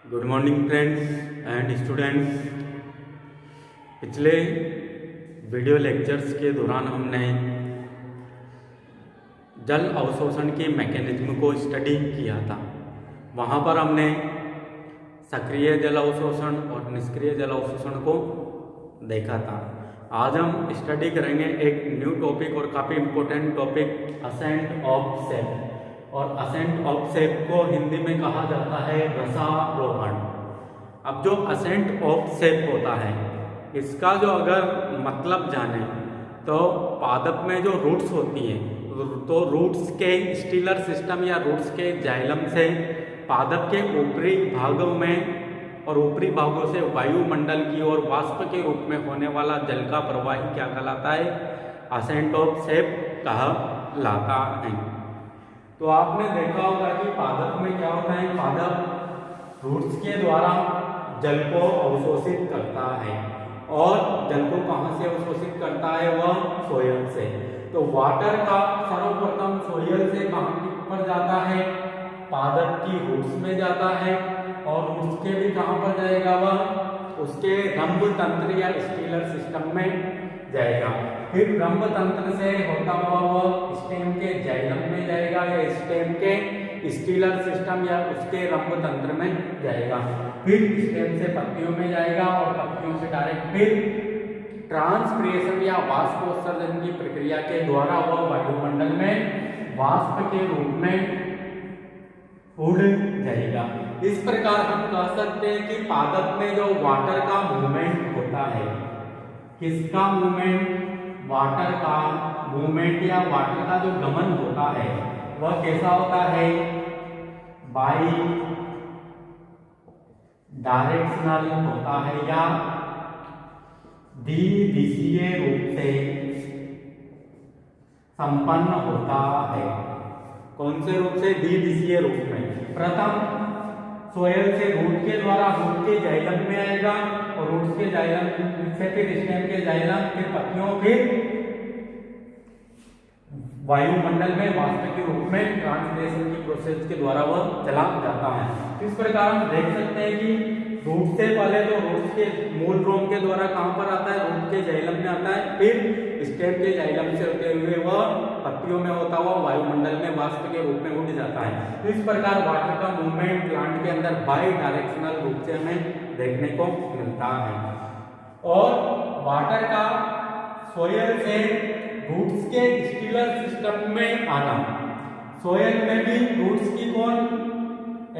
Good morning friends and students. पिछले video lectures के दौरान हमने जल अवशोषण के मैकेनिज्म को स्टडी किया था। वहाँ पर हमने सक्रिय जल अवशोषण और निष्क्रिय जल अवशोषण को देखा था। आज हम स्टडी करेंगे एक न्यू टॉपिक और काफ़ी इम्पोर्टेंट टॉपिक, असेंट ऑफ सेप। और असेंट ऑफ सेप को हिंदी में कहा जाता है रसारोहण। अब जो असेंट ऑफ सेप होता है, इसका जो अगर मतलब जाने तो पादप में जो रूट्स होती हैं, तो रूट्स के स्टीलर सिस्टम या रूट्स के जाइलम से पादप के ऊपरी भागों में और ऊपरी भागों से वायुमंडल की ओर वाष्प के रूप में होने वाला जल का प्रवाह क्या कहलाता है? असेंट ऑफ सेप कहलाता है। तो आपने देखा होगा कि पादप में क्या होता है, पादप रूट्स के द्वारा जल को अवशोषित करता है और जल को कहाँ से अवशोषित करता है? वह सोयल से। तो वाटर का सर्वप्रथम सोयल से कहाँ पर जाता है? पादप की रूट्स में जाता है और रूट्स के भी कहाँ पर जाएगा? वह उसके रंभ तंत्र या स्टीलर सिस्टम में जाएगा। फिर रंभ तंत्र से होता हुआ वह स्टेम के जाइलम में जाएगा या स्टेम के स्टीलर सिस्टम या उसके रंभ तंत्र में जाएगा। फिर स्टेम से पत्तियों में जाएगा और पत्तियों से डायरेक्ट फिर ट्रांसपिरेशन या वाष्पोत्सर्जन की प्रक्रिया के द्वारा वह वायुमंडल में वाष्प के रूप में उड़ जाएगा। इस प्रकार हम कह सकते हैं कि पादप में जो वाटर का मूवमेंट होता है, किसका मूवमेंट? वाटर का मूवमेंट या वाटर का जो गमन होता है वह कैसा होता है? बाई डायरेक्शनल होता है या द्विदिशीय रूप से संपन्न होता है। कौन से रूप से? द्विदिशीय रूप में। प्रथम सोयल से रूट के द्वारा रूट के जाइलम में आएगा और रूट के जाइलम से फिर स्टेम के जाइलम, फिर पत्तियों, फिर वायुमंडल में वाष्प के रूप में ट्रांसलेशन की प्रोसेस के द्वारा वह चला जाता है। इस प्रकार हम देख सकते हैं कि रूट से पहले तो रूट के मूल रोम के द्वारा कहां पर आता है? रूट के जाइलम में आता है। फिर स्टेम के जाइलम से होते हुए वह पत्तियों में होता हुआ वायुमंडल में वाष्प के रूप में उड़ जाता है। तो इस प्रकार वाटर का मूवमेंट प्लांट के अंदर बाई डायरेक्शनल रूप से हमें देखने को मिलता है। और वाटर का सोयल से रूट्स के स्टीलर सिस्टम में आना, सोयल में भी रूट्स की कौन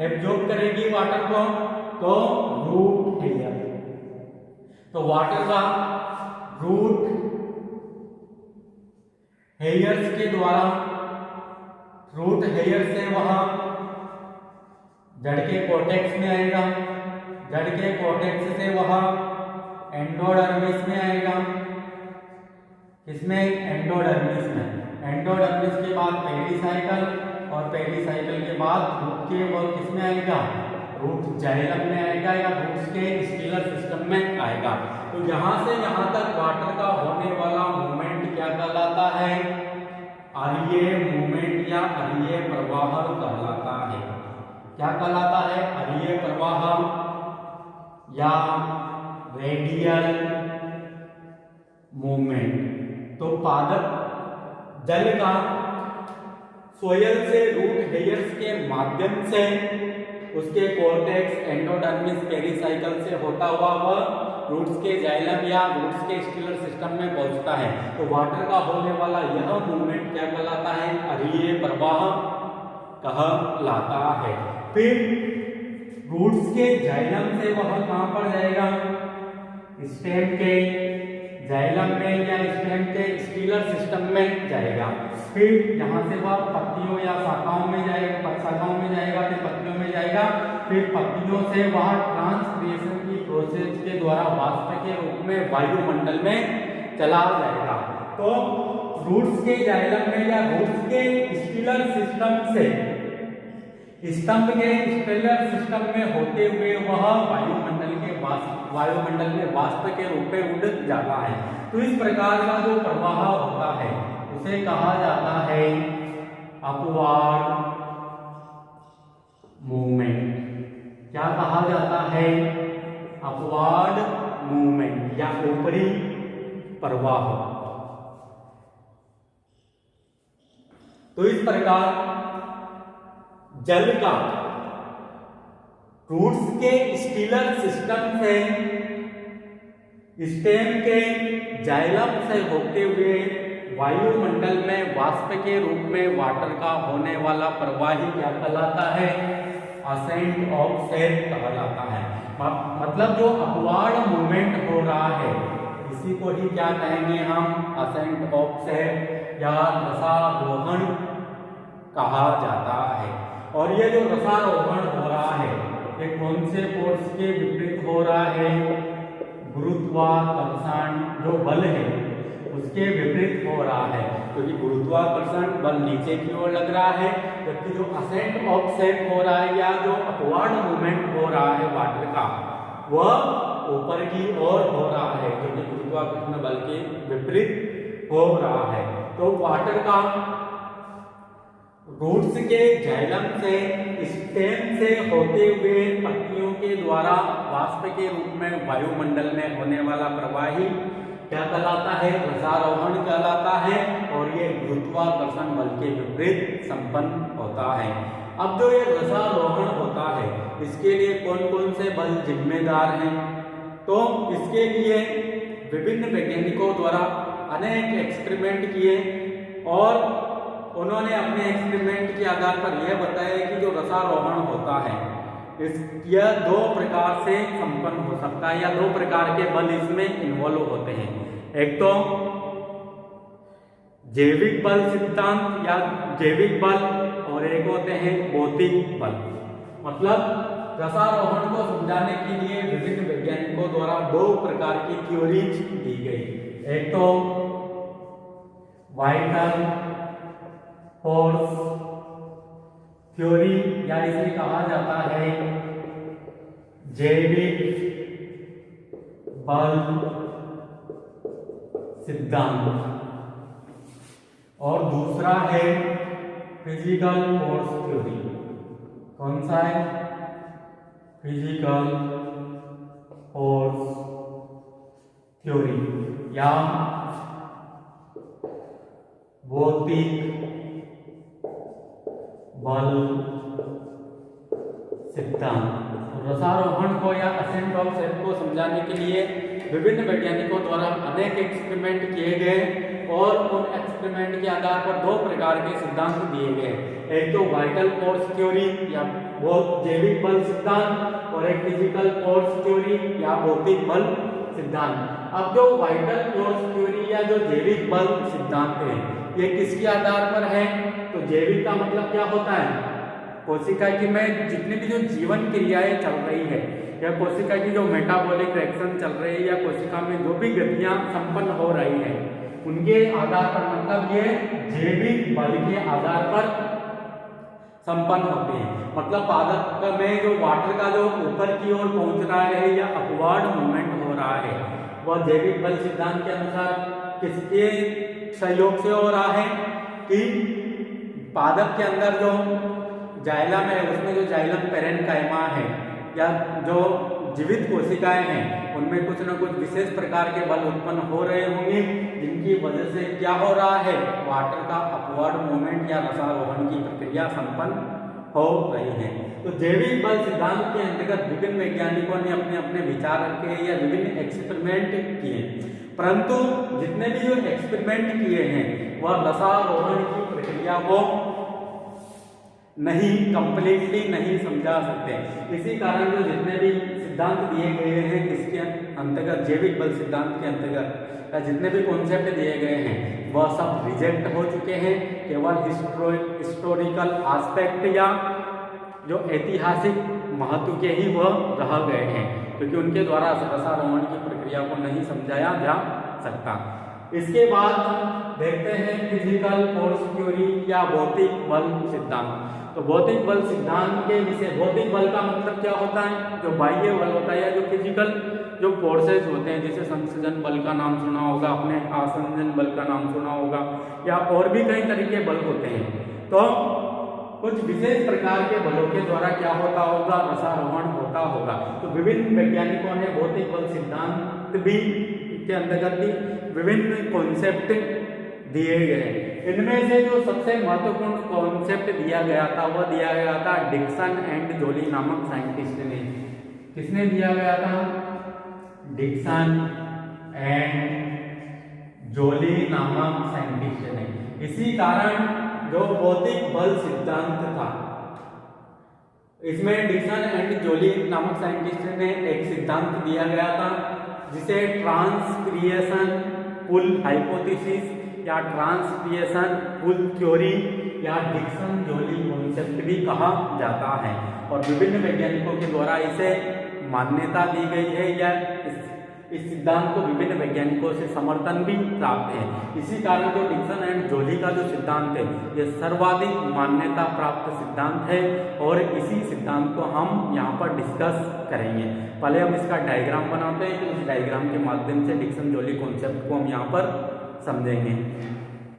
एब्जॉर्ब करेगी वाटर को? तो रूट हेयर। तो वाटर का रूट हेयर्स के द्वारा, रूट हेयर से वह जड़ के कॉर्टेक्स में आएगा, जड़ के कॉर्टेक्स से वह एंडोडर्मिस में आएगा। किसमें? एंडोडर्मिस में। एंडोडर्मिस के बाद पहली साइकिल और पहली साइकिल के बाद रूट के वह किसमें आएगा? रूट जाइलम में आएगा या रूट्स के स्टीलर सिस्टम में आएगा। तो यहाँ से यहाँ तक वाटर का होने वाला मूवमेंट क्या कहलाता है? अरीय मूवमेंट या अरीय प्रवाह कहलाता है। क्या कहलाता है? अरीय प्रवाह या रेडियल मूवमेंट। तो पादप जल का सोयल से रूट हेयर्स के माध्यम से उसके कॉर्टेक्स, एंडोडर्मिस, पेरिसाइकल से होता हुआ वह रूट्स के जाइलम या रूट्स के स्टीलर सिस्टम में पहुंचता है। तो वाटर का होने वाला यह मूवमेंट क्या कहलाता है? अरीय प्रवाह कहलाता है। फिर रूट्स के जाइलम से वह कहां पर जाएगा? स्टेम के जाइलम में या स्टेम के स्टीलर सिस्टम में जाएगा। फिर यहाँ से वह पत्तियों या शाखाओं में जाएगा, शाखाओं में जाएगा, फिर पत्तियों में जाएगा, फिर पत्तियों से वह ट्रांसपिरेशन की प्रोसेस के द्वारा वाष्प के रूप में वायुमंडल में चला जाएगा। तो रूट्स के जाइलम में या रूट्स के स्टीलर सिस्टम से स्तंभ के स्टीलर सिस्टम में होते हुए वह वायुमंडल में वाष्प के रूप में उड़ जाता है। तो इस प्रकार का जो प्रवाह होता है उसे कहा जाता है अपवार्ड मूवमेंट। क्या कहा जाता अपवार्ड मूवमेंट या ऊपरी प्रवाह। तो इस प्रकार जल का रूट्स के स्टीलर सिस्टम से स्टेम के जाइलम से होते हुए वायुमंडल में वाष्प के रूप में वाटर का होने वाला प्रवाह ही क्या कहलाता है? असेंट ऑफ सेल कहलाता है। मतलब जो अपवार्ड मूवमेंट हो रहा है इसी को ही क्या कहेंगे हम? असेंट ऑफ सेल या रसारोहण कहा जाता है। और ये जो रसारोहण हो रहा है ये कौन से फोर्स के विपरीत हो रहा है? गुरुत्वाकर्षण जो बल है उसके विपरीत हो रहा है, क्योंकि गुरुत्वाकर्षण बल नीचे की ओर लग रहा है, जबकि जो असेंट ऑफ सेल हो रहा है या जो अपवर्ड मूवमेंट हो रहा है वाटर का वह ऊपर की ओर हो रहा है, जो कि गुरुत्वाकर्षण बल के विपरीत हो रहा है। तो वाटर का रूट्स के जाइलम से स्टेम से होते हुए पत्तियों के द्वारा वाष्प के रूप में वायुमंडल में होने वाला प्रवाही क्या कहलाता है? रसारोहण कहलाता है। और ये गुरुत्वाकर्षण बल के विपरीत संपन्न होता है। अब जो ये रसारोहण होता है इसके लिए कौन कौन से बल जिम्मेदार हैं? तो इसके लिए विभिन्न वैज्ञानिकों द्वारा अनेक एक्सपेरिमेंट किए और उन्होंने अपने एक्सपेरिमेंट के आधार पर यह बताया कि जो रसारोहण होता है यह दो प्रकार से संपन्न हो सकता है या दो प्रकार के बल इसमें इन्वॉल्व होते हैं। एक तो जैविक बल सिद्धांत या जैविक बल और एक होते हैं भौतिक बल। मतलब रसारोहण को समझाने के लिए विभिन्न वैज्ञानिकों द्वारा दो प्रकार की थ्योरीज दी गई। एक तो वाइटल फोर्स थ्योरी या इसे कहा जाता है जैविक बल सिद्धांत, और दूसरा है फिजिकल फोर्स थ्योरी। कौन सा है? फिजिकल फोर्स थ्योरी या भौतिक बल सिद्धांत। रसारोहण को या असेंट ऑफ सेल को समझाने के लिए विभिन्न वैज्ञानिकों द्वारा अनेक एक्सपेरिमेंट किए गए और उन एक्सपेरिमेंट के आधार पर दो प्रकार के सिद्धांत दिए गए। एक तो वाइटल फोर्स थ्योरी या जैविक बल सिद्धांत और एक फिजिकल फोर्स थ्योरी या भौतिक बल सिद्धांत। अब जो वाइटल फोर्स थ्योरी या जो जैविक बल सिद्धांत है ये किसके आधार पर है? तो जैविक का मतलब क्या होता है? कोशिका की में जितनी भी जो जीवन क्रियाएं चल रही है या कोशिका की जो मेटाबॉलिक रिएक्शन चल रही है या कोशिका में जो भी गतियां संपन्न हो रही है उनके आधार पर, मतलब ये जैविक बल के आधार पर संपन्न होते हैं। मतलब पादप में जो वाटर का जो ऊपर की ओर पहुंच रहा है या अपवर्ड मूवमेंट हो रहा है वह जैविक बल सिद्धांत के अनुसार किसके सहयोग से हो रहा है कि पादप के अंदर जो जाइलम है उसमें जो जाइलम पेरेन्काइमा है या जो जीवित कोशिकाएं हैं उनमें कुछ न कुछ विशेष प्रकार के बल उत्पन्न हो रहे होंगे जिनकी वजह से क्या हो रहा है? वाटर का अपवर्ड मूवमेंट या रसारोहण की प्रक्रिया संपन्न हो रही है। तो जैविक बल सिद्धांत के अंतर्गत विभिन्न वैज्ञानिकों ने अपने अपने विचार रखे या विभिन्न एक्सपेरिमेंट किए, परंतु जितने भी जो एक्सपेरिमेंट किए हैं वह रसारोहण की प्रक्रिया को नहीं कंप्लीटली नहीं समझा सकते। इसी कारण जो जितने भी सिद्धांत दिए गए हैं इसके अंतर्गत जैविक बल सिद्धांत के अंतर्गत जितने भी कॉन्सेप्ट दिए गए हैं वह सब रिजेक्ट हो चुके हैं। केवल हिस्टोरिकल एस्पेक्ट या जो ऐतिहासिक महत्व के ही वह रह गए हैं, क्योंकि उनके द्वारा रसारोहण की प्रक्रिया को नहीं समझाया जा सकता। इसके बाद देखते हैं फिजिकल फोर्स थ्योरी या भौतिक बल सिद्धांत। तो भौतिक बल सिद्धांत के विषय, भौतिक बल का मतलब क्या होता है? जो बाह्य बल होता है या जो फिजिकल जो फोर्सेज होते हैं, जैसे संसर्जन बल का नाम सुना होगा आपने, आसंजन बल का नाम सुना होगा या और भी कई तरह के बल होते हैं। तो कुछ विशेष प्रकार के बलों के द्वारा क्या होता होगा, रसारोहण होता होगा। तो विभिन्न वैज्ञानिकों ने भौतिक बल सिद्धांत भी के अंतर्गत भी विभिन्न कॉन्सेप्ट दिए गए। इनमें से जो सबसे महत्वपूर्ण कॉन्सेप्ट दिया गया था वह दिया गया था डिक्सन एंड जोली नामक साइंटिस्ट ने। किसने दिया गया था? डिक्सन एंड जोली नामक साइंटिस्ट ने। इसी कारण जो भौतिक बल सिद्धांत था, इसमें डिक्सन एंड जोली नामक साइंटिस्ट ने एक सिद्धांत दिया गया था जिसे ट्रांसक्रिएशन पुल हाइपोथेसिस या ट्रांसक्रिएशन पुल थ्योरी या डिक्सन जोली कॉन्सेप्ट भी कहा जाता है। और विभिन्न वैज्ञानिकों के द्वारा इसे मान्यता दी गई है या इस सिद्धांत को विभिन्न वैज्ञानिकों से समर्थन भी प्राप्त है। इसी कारण जो डिक्सन एंड जोली का जो सिद्धांत है यह सर्वाधिक मान्यता प्राप्त सिद्धांत है और इसी सिद्धांत को हम यहाँ पर डिस्कस करेंगे। पहले हम इसका डायग्राम बनाते हैं, तो उस डायग्राम के माध्यम से डिक्सन जोली कॉन्सेप्ट को हम यहाँ पर समझेंगे।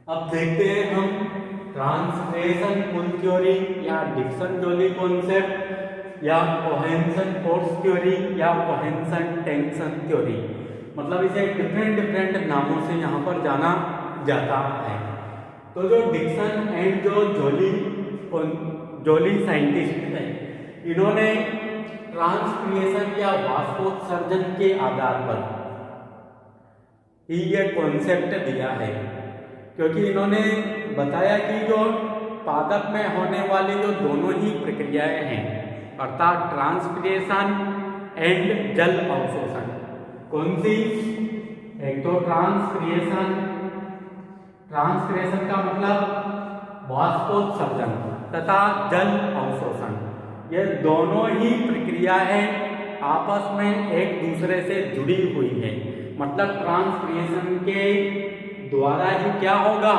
अब देखते हैं हम ट्रांसक्रिएशन पुल थ्योरी या डिक्सन जोली कॉन्सेप्ट या कोहेंसन फोर्स थ्योरी या कोहेंसन टेंशन थ्योरी, मतलब इसे डिफरेंट नामों से यहाँ पर जाना जाता है। तो जो डिक्सन एंड जो जोली साइंटिस्ट हैं, इन्होंने ट्रांसक्रिएशन या वाष्पोत्सर्जन के आधार पर ही ये कॉन्सेप्ट दिया है, क्योंकि इन्होंने बताया कि जो पादप में होने वाली जो दोनों ही प्रक्रियाएं हैं अर्थात ट्रांसक्रिएशन एंड जल अवशोषण, कौन सी? एक तो ट्रांसक्रिएशन का मतलब वाष्पोत्सर्जन तथा जल अवशोषण, ये दोनों ही प्रक्रियाएं आपस में एक दूसरे से जुड़ी हुई है। मतलब ट्रांसक्रिएशन के द्वारा ही क्या होगा,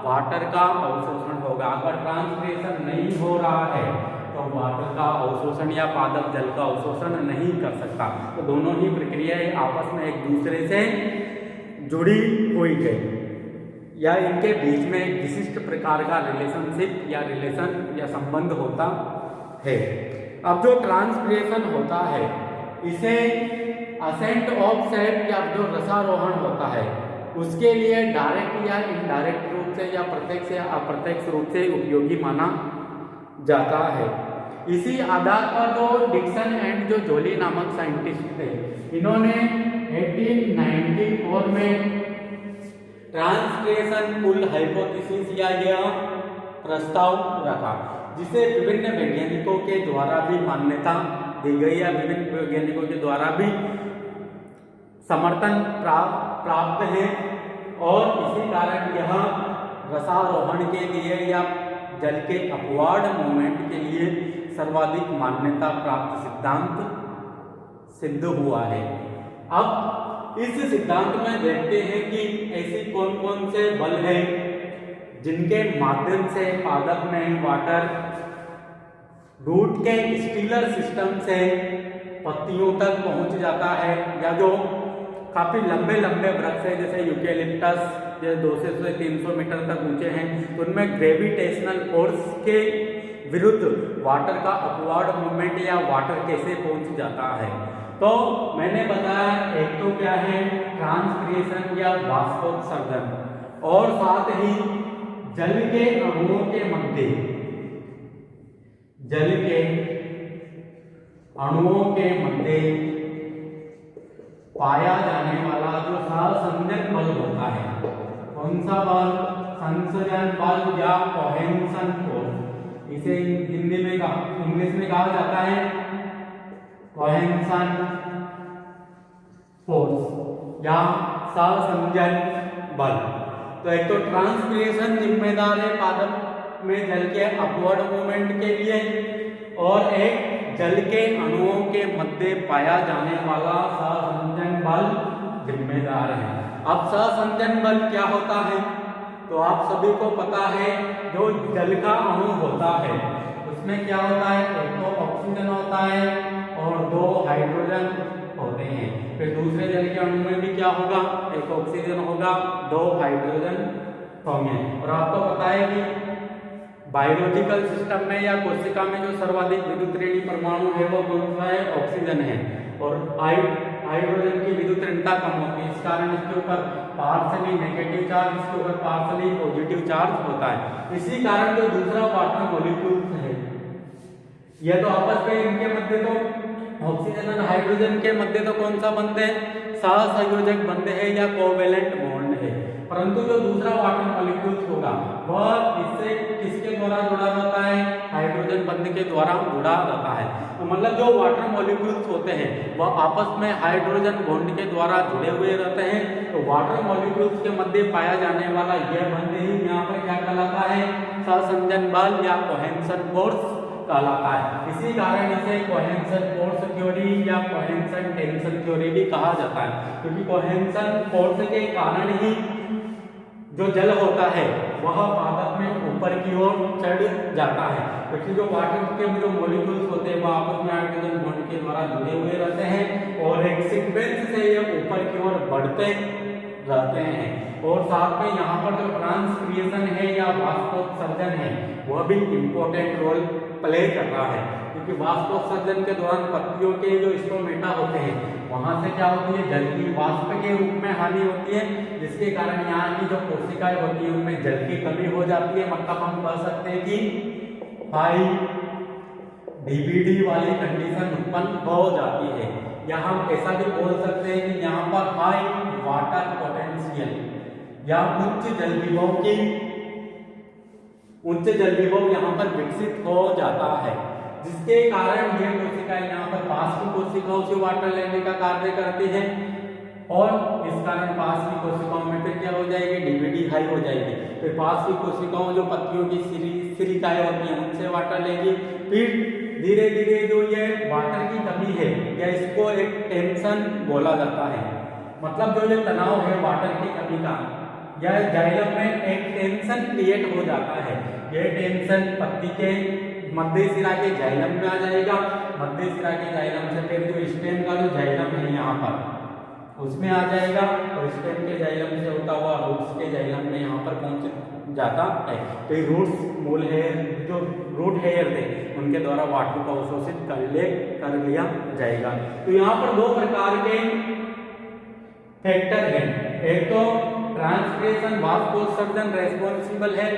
वाटर का अवशोषण होगा। अगर ट्रांसक्रिएशन नहीं हो रहा है तो वाटर का अवशोषण या पादप जल का अवशोषण नहीं कर सकता। तो दोनों ही प्रक्रियाएं आपस में एक दूसरे से जुड़ी हुई है या इनके बीच में एक विशिष्ट प्रकार का रिलेशनशिप या रिलेशन या संबंध होता है। अब जो ट्रांसक्रिएशन होता है इसे असेंट ऑफ सेट या जो रसारोहण होता है उसके लिए डायरेक्ट या इनडायरेक्ट रूप से या प्रत्यक्ष या अप्रत्यक्ष रूप से उपयोगी माना जाता है। इसी आधार पर जो डिक्सन एंड जो जोली नामक साइंटिस्ट थे, इन्होंने 1894 में ट्रांसक्रिएशन पुल हाइपोथेसिस या यह प्रस्ताव रखा, जिसे विभिन्न वैज्ञानिकों के द्वारा भी मान्यता दी गई या विभिन्न वैज्ञानिकों के द्वारा भी समर्थन प्राप्त है। और इसी कारण यह रसारोहण के लिए या जल के अपवार्ड मूवमेंट के लिए सर्वाधिक मान्यता प्राप्त सिद्धांत सिद्ध हुआ है। अब इस सिद्धांत में देखते हैं कि ऐसी कौन कौन से बल हैं जिनके माध्यम से पादप में वाटर रूट के स्टीलर सिस्टम से पत्तियों तक पहुंच जाता है, या जो काफी लंबे वृक्ष है जैसे यूकेलिप्टस जो 200 से 300 मीटर तक ऊंचे हैं, तो उनमें ग्रेविटेशनल फोर्स के विरुद्ध वाटर का अपवर्ड मूवमेंट या वाटर कैसे पहुंच जाता है। तो मैंने बताया एक तो क्या है ट्रांसक्रिएशन या वाष्पोत्सर्जन, और साथ ही जल के अणुओं के मध्य पाया जाने वाला जो सहसंयोजन बल होता है, कौन सा बल? संयोजन बल या कोहेंशन फोर्स। इसे हिंदी में इंग्लिश में कहा जाता है कोहेंशन फोर्स या सहसंयोजन बल। तो एक तो ट्रांसक्रिएशन जिम्मेदार है पादप में जल के अपवर्ड मूवमेंट के लिए, और एक जल के अणुओं के मध्य पाया जाने वाला सहसंयोजन बल जिम्मेदार है। अब सहसंयोजन बल क्या होता है? तो आप सभी को पता है जो जल का अणु होता है उसमें क्या होता है, एक तो ऑक्सीजन होता है और 2 हाइड्रोजन होते हैं। फिर दूसरे जल के अणु में भी क्या होगा, एक ऑक्सीजन होगा, 2 हाइड्रोजन होंगे। और आपको पता है कि बायोलॉजिकल सिस्टम में या कोशिका में जो सर्वाधिक विद्युत ऋणी परमाणु है वो कौन सा है? ऑक्सीजन है। और हाइड्रोजन की विद्युत ऋणता कम होती है, इस कारण इसके ऊपर पार्शियली नेगेटिव चार्ज, इसके ऊपर पार्शियली पॉजिटिव चार्ज होता है। इसी कारण जो दूसरा वाटर मॉलिक्यूल्स है ये तो आपस में इनके मध्य तो ऑक्सीजन और हाइड्रोजन के मध्य तो कौन सा बंध है? सहसंयोजक बंध है या कोवेलेंट बॉन्ड है। परंतु जो दूसरा वाटर मॉलिक्यूल्स होगा वह इससे किसके द्वारा जुड़ा रहता है? हाइड्रोजन बंध के द्वारा जुड़ा रहता है। तो मतलब जो वाटर मॉलिक्यूल्स होते हैं वह आपस में हाइड्रोजन बॉन्ड के द्वारा जुड़े हुए रहते हैं। तो वाटर मॉलिक्यूल्स के मध्य पाया जाने वाला यह बंध ही यहाँ पर क्या कहलाता है? सहसंयोजन बल या कोहेंशन फोर्स कहलाता है। इसी कारण इसे कोहेंशन फोर्स थ्योरी या कोहेंशन टेंशन थ्योरी भी कहा जाता है, क्योंकि कोहेंशन फोर्स के कारण ही जो जल होता है वह पादप में ऊपर की ओर चढ़ जाता है, क्योंकि जो वाटर के जो मॉलिक्यूल्स होते हैं वह आपस में हाइड्रोजन बॉन्ड के द्वारा जुड़े हुए रहते हैं और एक सीक्वेंस से ये ऊपर की ओर बढ़ते रहते हैं। और साथ में यहाँ पर जो ट्रांसक्रिएशन है या वाष्पोत्सर्जन है वह भी इम्पोर्टेंट रोल प्ले कर रहा है, क्योंकि वाष्पोत्सर्जन के दौरान पत्तियों के जो स्टोमेटा होते हैं वहां से क्या होती है? जल की वाष्प के रूप में हानि होती है, जिसके कारण यहाँ की जो कोशिकाएं होती है उनमें जल की कमी हो जाती है। मतलब हम कह सकते हैं कि हाई डीबीडी वाली कंडीशन उत्पन्न हो जाती है, या हम ऐसा भी बोल सकते हैं कि यहाँ पर हाई वाटर पोटेंशियल या उच्च जल विभव यहाँ पर विकसित हो जाता है, जिसके कारण ये कोशिकाएं यहाँ पर पास की कोशिकाओं से वाटर लेने का कार्य करती हैं और इस कारण पास की कोशिकाओं में फिर क्या हो जाएगी? डीबीडी हाई हो जाएगी। फिर पास की कोशिकाओं जो पत्तियों की सिलिकाएं होती हैं उनसे वाटर लेगी। फिर धीरे धीरे जो ये वाटर की कमी है या इसको एक टेंशन बोला जाता है, मतलब जो ये तनाव है वाटर की कमी का, यह जाइलम में एक टेंशन क्रिएट हो जाता है। यह टेंशन पत्ती के मध्य सिरा के जाइलम में आ जाएगा। मध्य सिरा के जाइलम से फिर जो स्टेम का जो जाइलम है यहाँ पर उसमें आ जाएगा और स्टेम के जाइलम से होता हुआ रूट्स के जाइलम में यहाँ पर पहुंच जाता है। तो रूट्स मूल हेयर जो रूट हेयर थे उनके द्वारा वाटर को अवशोषित कर लिया जाएगा। तो यहाँ पर दो प्रकार के फैक्टर हैं। एक तो ट्रांसक्रिएशन वाष्पोत्सर्जन रेस्पॉन्सिबल है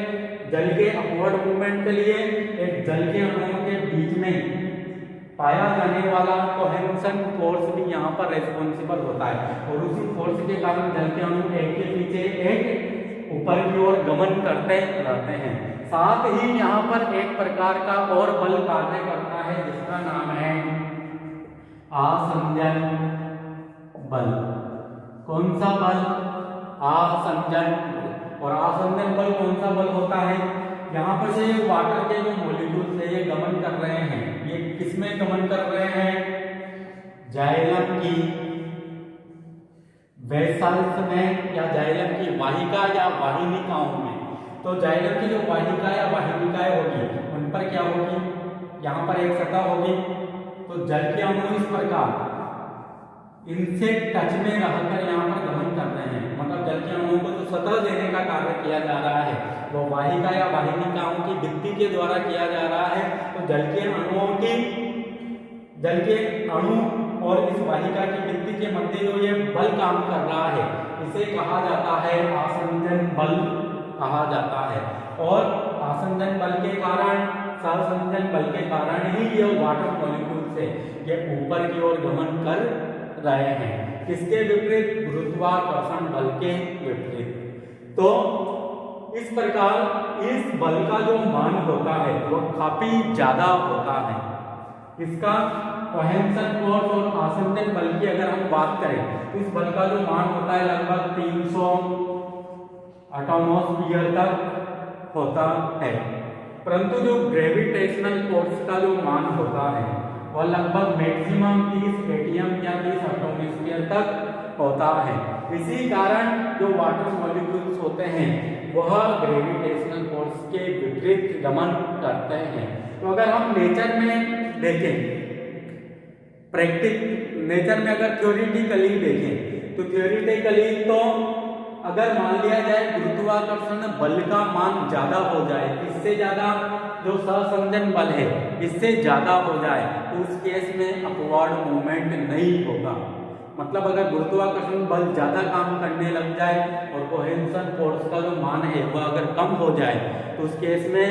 जल के अपवर्ड मूवमेंट के लिए। एक जल के अणुओं के बीच में पाया जाने वाला कोहेंशन फोर्स भी यहाँ पर रेस्पॉन्सिबल होता है और उसी फोर्स के कारण जल के अणु एक के पीछे एक ऊपर की ओर गमन करते रहते हैं। साथ ही यहाँ पर एक प्रकार का और बल कार्य करता है जिसका नाम है आसंजन बल। कौन सा बल? आसंजन बल। और आसंजन बल कौन सा बल होता है? यहाँ पर से वाटर के जो मॉलिक्यूल्स है ये गमन कर रहे हैं। ये किसमें गमन कर रहे हैं? जाइलम की वेसल्स में या जाइलम की वाहिका या वाहिनिकाओं में। तो जाइलम की जो वाहिका या वाहिनिकाएं होगी उन पर क्या होगी? यहाँ पर एक सतह होगी। तो जल के अणु इस प्रकार इनसे टच में रहकर यहाँ पर गमन कर रहे हैं, मतलब जल के अणुओं को जो सतह देने का कार्य किया जा रहा है वो वाहिका या वाहिनिकाओं की भित्ति के द्वारा किया जा रहा है। तो जल के अणु और इस वाहिका की भित्ति के मध्य जो ये बल काम कर रहा है इसे कहा जाता है आसंजन बल कहा जाता है। और आसंजन बल के कारण, सहसंजन बल के कारण ही ये वाटर मॉलिक्यूल से ये ऊपर की ओर गमन कर रहे हैं। किसके विपरीत? गुरुत्वाकर्षण बल के विपरीत। तो इस प्रकार इस बल का जो मान होता है वो काफी ज्यादा होता है। इसका कोहेंशन फोर्स और आसंजन बल की अगर हम बात करें तो इस बल का जो मान होता है लगभग 300 एटमॉस्फेयर तक होता है। परंतु जो ग्रेविटेशनल फोर्स का जो मान होता है वह लगभग मैक्सिमम 30 एटीएम या 30 एटमॉस्फेयर तक होता है। इसी कारण जो वाटर मॉलिक्यूल्स होते हैं वह ग्रेविटेशनल फोर्स के विपरीत गमन करते हैं। तो अगर हम नेचर में देखें, नेचर में अगर थ्योरेटिकली देखें तो थ्योरेटिकली तो अगर मान लिया जाए गुरुत्वाकर्षण बल का मान ज्यादा हो जाए, इससे ज्यादा जो सहसंजन बल है इससे ज्यादा हो जाए, तो उस केस में अपवर्ड मूवमेंट नहीं होगा। मतलब अगर गुरुत्वाकर्षण बल ज्यादा काम करने लग जाए और कोहेंशन फोर्स का जो मान है वह अगर कम हो जाए, तो उस केस में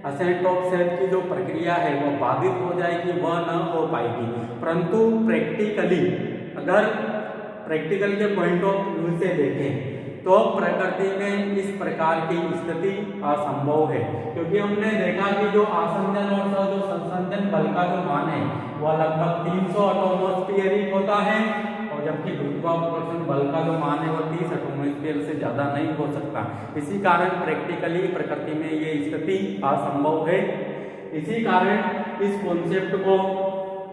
असेंट ऑफ सेल की जो प्रक्रिया है वो बाधित हो जाएगी, वह न हो पाएगी। परंतु प्रैक्टिकली अगर प्रैक्टिकल के पॉइंट ऑफ व्यू से देखें तो प्रकृति में इस प्रकार की स्थिति असंभव है, क्योंकि हमने देखा कि जो आसंजन और जो संसंजन बल का जो मान है वह लगभग 300 एटमॉस्फेरिक होता है, और जबकि गुरुत्वाकर्षण बल का जो मान है वह 30 एटमॉस्फेयर से ज्यादा नहीं हो सकता। इसी कारण प्रैक्टिकली प्रकृति में ये स्थिति असंभव है। इसी कारण इस कॉन्सेप्ट को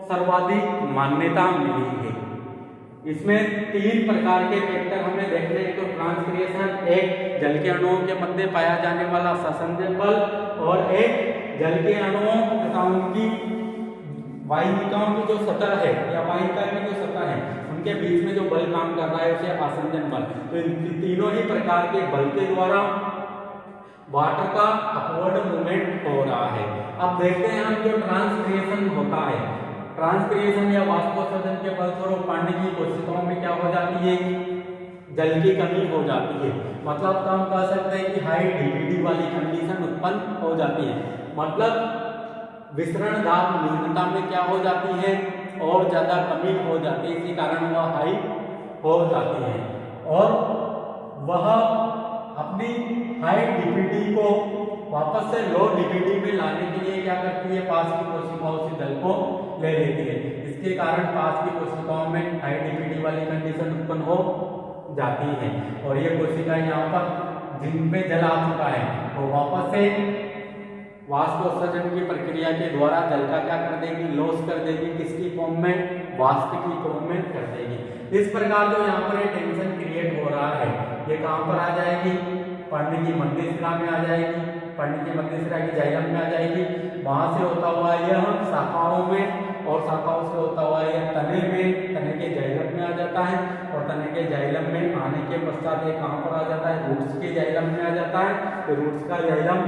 सर्वाधिक मान्यता मिली है। इसमें 3 प्रकार के फैक्टर हमें देखने हैं, तो ट्रांसक्रिएशन, एक जल के अणुओं के मध्य पाया जाने वाला संसंजन बल, और एक जल के अणुओं तथा उनकी वाहिकाओं की जो सतह है या वाहिका की जो सतह है उनके बीच में जो बल काम कर रहा है उसे आसंजन बल। तो इन तीनों ही प्रकार के बल के द्वारा वाटर का अपवर्ड मूवमेंट हो रहा है। अब देखते हैं हम जो ट्रांसक्रिएशन होता है, ट्रांसक्रिएशन या वाष्पोत्सर्जन के फलस्वरूप पानी की कोशिकाओं में क्या हो जाती है, जल की कमी हो जाती है। मतलब तो हम कह सकते हैं कि हाई डीपीटी वाली कंडीशन उत्पन्न हो जाती है। मतलब विसरण दाब न्यूनता में क्या हो जाती है, और ज्यादा कमी हो जाती है, इसी कारण वह हाई हो जाती है, और वह अपनी हाई डीपीटी को वापस से लो डीपीटी में लाने के लिए क्या करती है, पास की कोशिकाओं से जल को ले लेती है। इसके कारण पास की कोशिकाओं में हाई डीपीटी वाली कंडीशन उत्पन्न हो जाती है, और ये कोशिकाएं यहाँ पर जिनमें जल आ चुका है वो वापस से वाष्पोत्सर्जन की प्रक्रिया के द्वारा जल का क्या कर देगी, लॉस कर देगी, किसकी फॉर्म में, वाष्प की फॉर्म में कर देगी। इस प्रकार जो यहाँ पर टेंशन क्रिएट हो रहा है ये कहाँ पर आ जाएगी, पर्णी की मध्यशिरा में आ जाएगी, पर्णी की मध्यशिरा की जाइलम में आ जाएगी, वहां से होता हुआ यह शाखाओं में, और शाखाओं से होता हुआ यह तने में, तने के जाइलम में आ जाता है, और तने के जाइलम में आने के पश्चात ये कहाँ पर आ जाता है, रूट्स के जाइलम में आ जाता है। तो रूट्स का जाइलम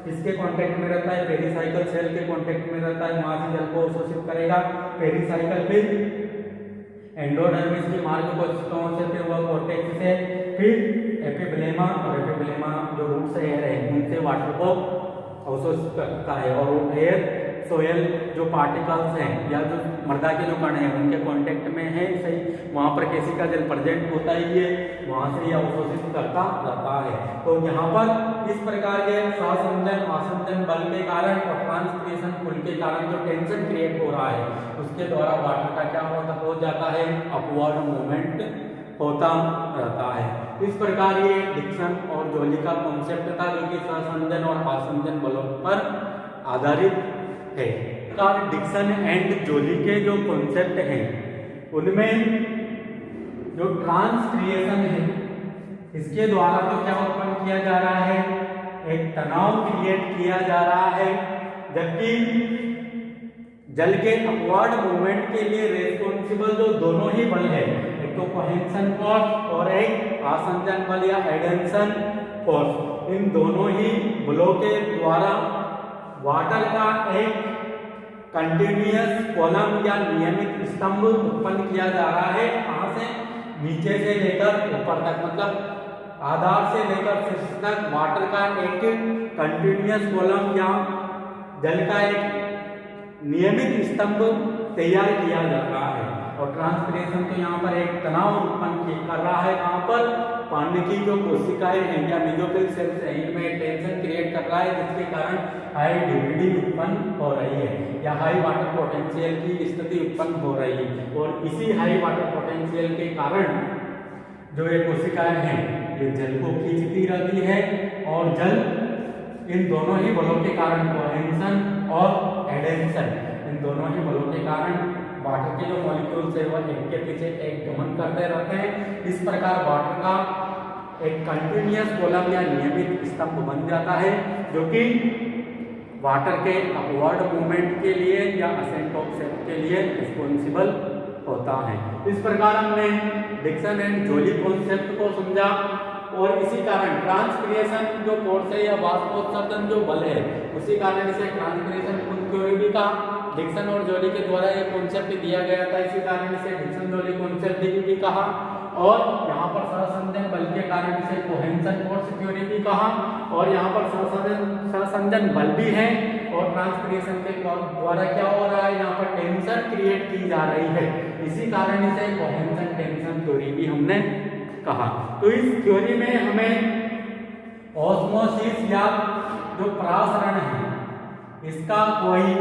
किसके कांटेक्ट में रहता है, पेरिसाइकल सेल के कांटेक्ट में रहता है, वहां से जल को अवशोषित करेगा। पेरिसाइकल फिर एंडोडर्मिस की मार्ग कोशिकाओं से, फिर वह कॉर्टेक्स से, फिर एपिब्लेमा, और एपिब्लेमा जो रूट एयर है उनसे वाटर को अवशोषित करता है, और वो एयर सोयल जो पार्टिकल्स हैं या जो मृदा के जो कण हैं उनके कांटेक्ट में है, सही वहां पर कैसी का जल प्रेजेंट होता ही है, वहां से ये अवशोषित करता रहता है। तो यहाँ पर इस प्रकार के सहसंजन आसंजन बल के कारण और ट्रांसक्रिएशन पुल के कारण जो टेंशन क्रिएट हो रहा है उसके द्वारा वाटर का क्या हो जाता है, अपवर्ड मूवमेंट होता रहता है। इस प्रकार ये डिक्सन और जोली का कॉन्सेप्ट था जो कि सहसंजन और आसंजन बलों पर आधारित है। डिक्सन एंड जोली के जो कॉन्सेप्ट हैं उनमें जो ट्रांसक्रिएशन है इसके द्वारा तो क्या उत्पन्न किया जा रहा है, एक तनाव क्रिएट किया जा रहा है, जबकि जल के अपवर्ड मूवमेंट के लिए रेस्पॉन्सिबल जो दोनों ही बल है, एक तो कोहेंशन फोर्स और एक आसंजन बल या एडेंशन फोर्स, इन दोनों ही बलों के द्वारा वाटर का एक कंटिन्यूअस कॉलम या नियमित स्तंभ उत्पन्न किया जा रहा है। कहां से, नीचे से लेकर ऊपर तक, मतलब आधार से लेकर शीर्ष तक वाटर का एक कंटिन्यूअस कॉलम या जल का एक नियमित स्तंभ तैयार किया जा रहा है। और ट्रांसक्रिएशन तो यहाँ पर एक तनाव उत्पन्न कर रहा है, कहाँ पर, पानी की जो कोशिकाएं हैं या मेसोफिल सेल्स हैं इनमें टेंशन क्रिएट कर रहा है, जिसके कारण हाई ड्यूटी उत्पन्न हो रही है या हाई वाटर पोटेंशियल की स्थिति उत्पन्न हो रही है। और इसी हाई वाटर पोटेंशियल के कारण जो ये कोशिकाएं हैं ये जल को खींचती रहती है, और जल इन दोनों ही बलों के कारण, कोहेंशन और एडेंशन, इन दोनों ही बलों के कारण वाटर के जो मॉलिक्यूल्स है वह एक के पीछे एक गमन करते रहते हैं। इस प्रकार वाटर का एक कंटिन्यूअस कॉलम या नियमित स्तंभ बन जाता है, जो कि वाटर के अपवर्ड मूवमेंट के लिए या असेंट ऑफ सेल के लिए रिस्पॉन्सिबल होता है। इस प्रकार हमने डिक्सन एंड जोली कॉन्सेप्ट को समझा और इसी कारण ट्रांसक्रिएशन जो फोर्स है या वाष्पोत्सर्जन जो बल है, उसी कारण इसे ट्रांसक्रिएशन थ्योरी भी कहा। डिक्सन और जोली के द्वारा ये कॉन्सेप्ट दिया गया था, इसी कारण इसे डिक्सन जोली कॉन्सेप्ट भी कहा। और यहाँ पर सहसंजन बल के कारण इसे कोहेंसन फोर्स थ्योरी भी कहा। और यहाँ पर सहसंजन बल भी है और ट्रांसक्रिएशन के द्वारा क्या हो रहा है, यहाँ पर टेंशन क्रिएट की जा रही है, इसी कारण इसे कोहेंसन टेंशन थ्योरी भी हमने कहा। तो इस थ्योरी में हमें ऑस्मोसिस या जो परासरण है इसका कोई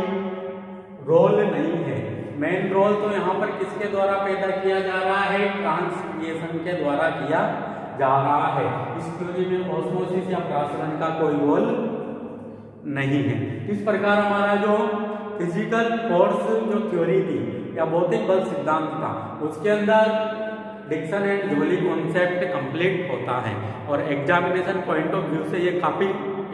रोल नहीं है। मेन रोल तो यहाँ पर किसके द्वारा पैदा किया जा रहा है, ट्रांसक्रिएशन के द्वारा किया जा रहा है। इस थ्योरी में ऑस्मोसिस या परासरण का कोई रोल नहीं है। इस प्रकार हमारा जो फिजिकल फोर्स जो थ्योरी थी या भौतिक बल सिद्धांत था, उसके अंदर Dixon and Joly concept complete होता है और एग्जामिनेशन पॉइंट ऑफ व्यू से ये काफ़ी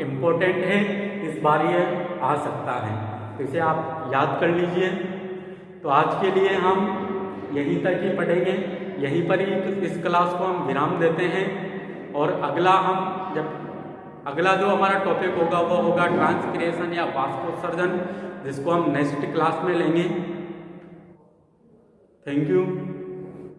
इम्पोर्टेंट है, इस बार ये आ सकता है, तो इसे आप याद कर लीजिए। तो आज के लिए हम यहीं तक ही पढ़ेंगे, यहीं पर ही इस क्लास को हम विराम देते हैं और अगला जो हमारा टॉपिक होगा वो होगा ट्रांसक्रिएशन या वाष्पोत्सर्जन, जिसको हम नेक्स्ट क्लास में लेंगे। Thank you.